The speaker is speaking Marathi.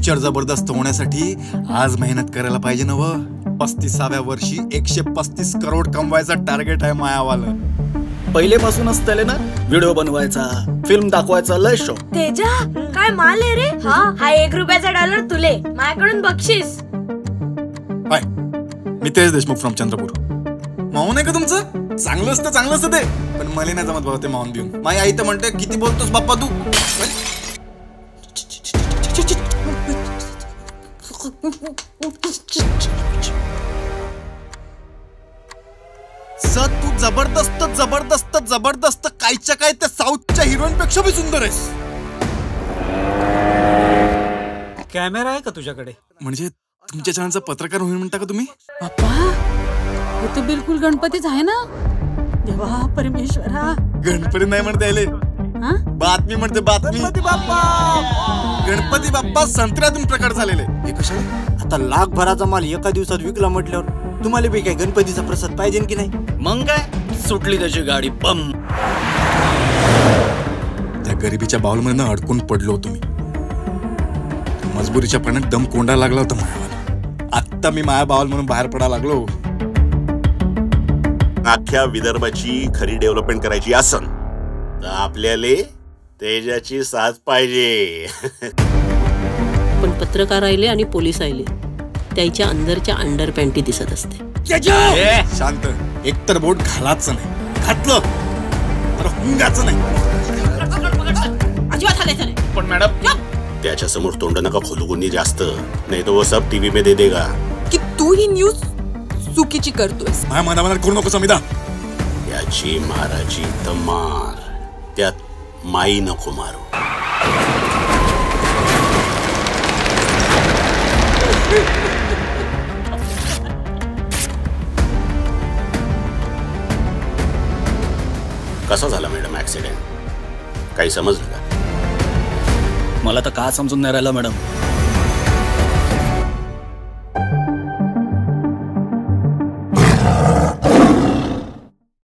फ्युचर जबरदस्त होण्यासाठी आज मेहनत करायला पाहिजे ना व 35व्या वर्षी 135 करोड कमवायचा टार्गेट आहे मायावाला. पहिलेपासूनच त्याले ना व्हिडिओ बनवायचा, फिल्म दाखवायचा लय शो. तेजा काय माल आहे रे. हा 1 रुपयाचा डॉलर तुले माझ्याकडून बक्षीस. मी तेज देशमुख फ्रॉम चंद्रपूर. माऊन आहे का तुमचं? चांगलं असतं ते, पण मला नाही जमत भाऊ ते माऊन देऊन. माझी आई तर म्हणते किती बोलतोस बाप्पा तू. सर तू जबरदस्त कायच्या काय त्या साऊथच्या हिरोईन पेक्षा भी सुंदर आहेस. कॅमेरा आहे का तुझ्याकडे? म्हणजे तुमच्या चॅनलचा पत्रकार होईल म्हणता का तुम्ही? बाप्पा हे तर बिलकुल गणपतीच आहे ना. देवा परमेश्वरा. गणपती नाही म्हणता येईल, बातमी म्हणते बातमी. गणपती बाप्पा संत्र्यातून प्रकट झालेले. हे कशाला? आता लाखभराचा माल एका दिवसात विकला म्हटल्यावर तुम्हाला बी काय गणपतीचा प्रसाद पाहिजे की नाही? मग काय सुटली त्याची गाडी बम. त्या गरिबीच्या बाउलमध्ये अडकून पडलो होतो मी. मजबुरीच्या पाण्यात दम कोंडा लागला होता मायावाला. आत्ता मी माया बाउल म्हणून बाहेर पडायला लागलो. अख्ख्या विदर्भाची खरी डेव्हलपमेंट करायची असन तर आपल्याला तेजाची साथ पाहिजे. पण पत्रकार राहिले आणि पोलीस राहिले त्याच्या अंदरच्या अंडर पॅन्टी दिसत असते. शांत. एकतर बोट घालायचं नाही, घातलं तर हुंगाचं नाही. अजिबात हालायचं नाही. पण मॅडम त्याच्या समोर तोंड नका खोलू कोणी जास्त, नाही तो वो सब टीव्ही में दे देगा. की तू ही न्यूज चुकीची करतोयस. माझ्या मनामनात करू नको समिता. याची माराची तर मार, त्यात माई नको मारू. कसा झाला मॅडम ऍक्सिडेंट? काही समजलं का? मला तर का समजून नाही राहिलं मॅडम.